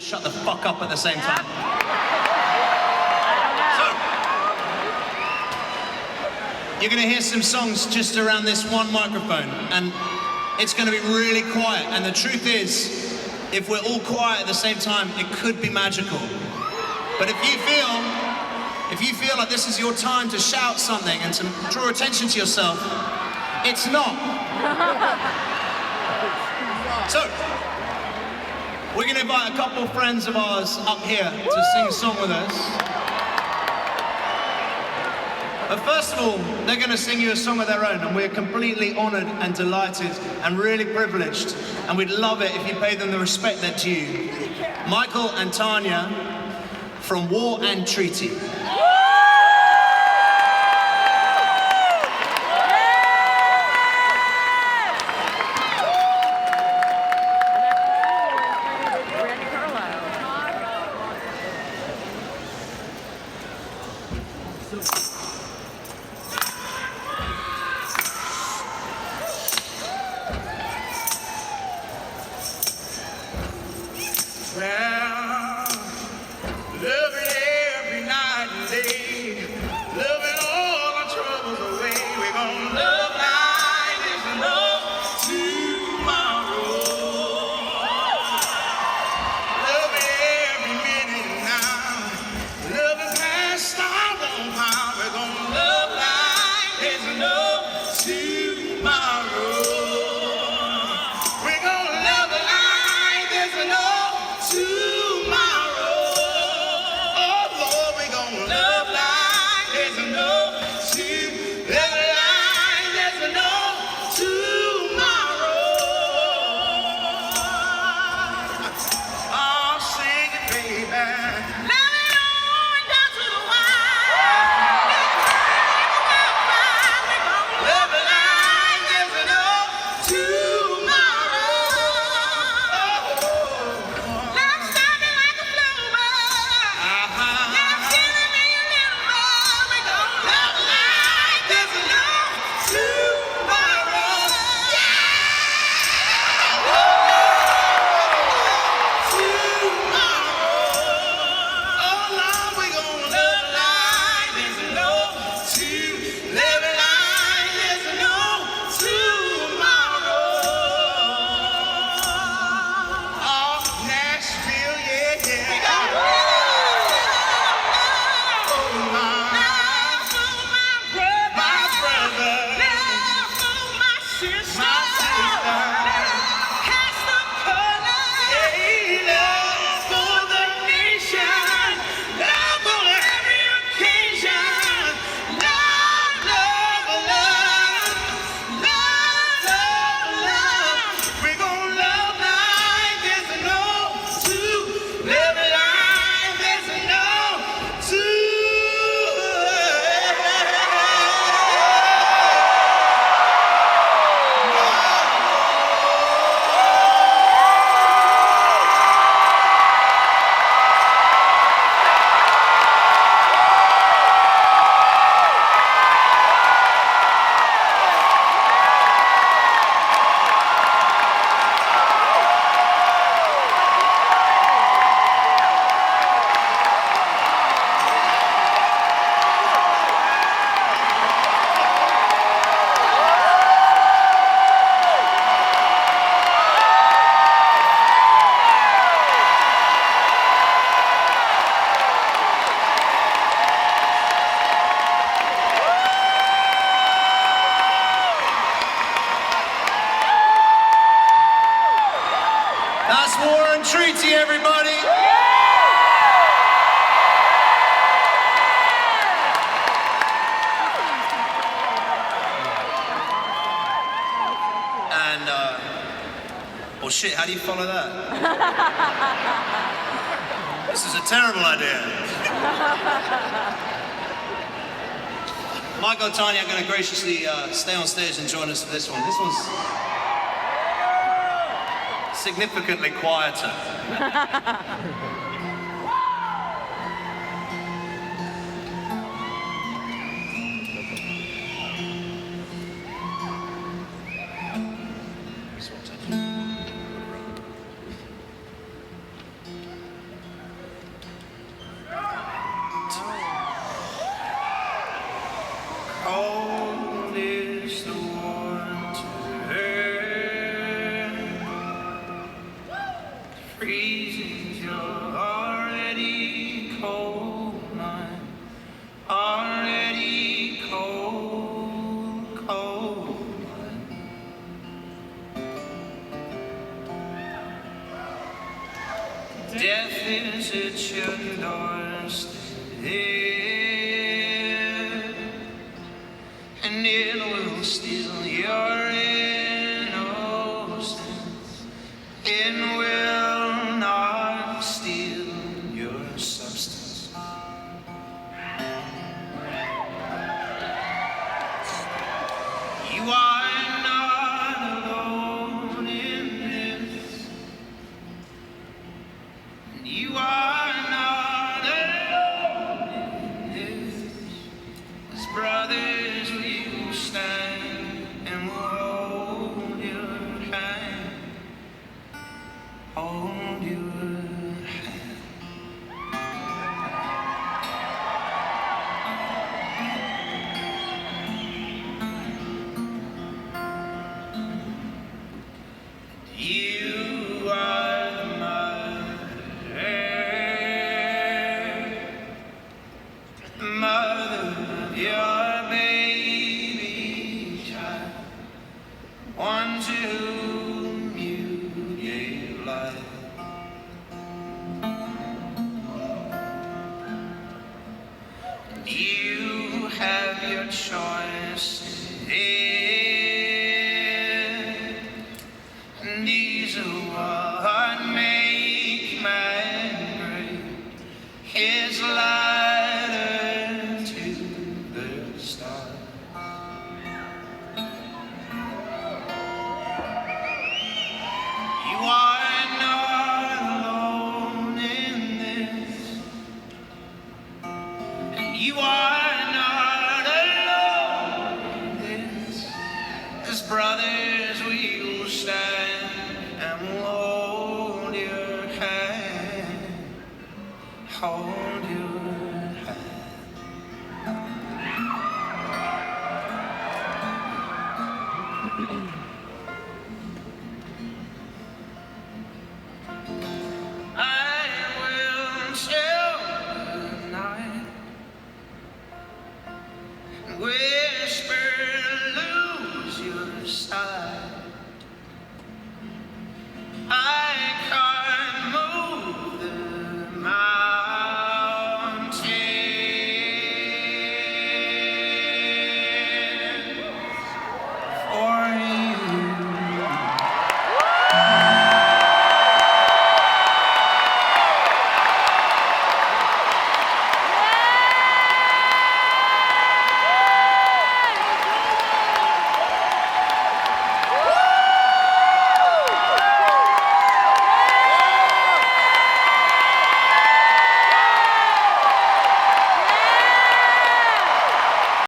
shut the fuck up at the same time. So, you're gonna hear some songs just around this one microphone, and it's gonna be really quiet. And the truth is, if we're all quiet at the same time, it could be magical. But if you feel like this is your time to shout something and to draw attention to yourself, it's not. So, we're going to invite a couple of friends of ours up here to sing a song with us. But first of all, they're going to sing you a song of their own, and we're completely honored and delighted and really privileged, and we'd love it if you paid them the respect they're due. Michael and Tanya from War and Treaty. That's War and Treaty, everybody! And, oh shit, how do you follow that? This is a terrible idea. Michael and Tanya are going to graciously stay on stage and join us for this one. This one's significantly quieter. Jesus, you're already cold, mine. Already cold, cold, mine. Death is at your doorstep, and it will steal your innocence. It will not steal your substance. You are not alone in this. You are not alone in this. As brothers we will stand and we'll hold your hand. Hold your hand. You are the mother of your baby child, one to whom you gave life. You have your choice in, and these are what make man great. His ladder to the stars. You are not alone in this, and you are not alone in this. As brothers we will stand and we'll hold your hand. Hold your hand. I will say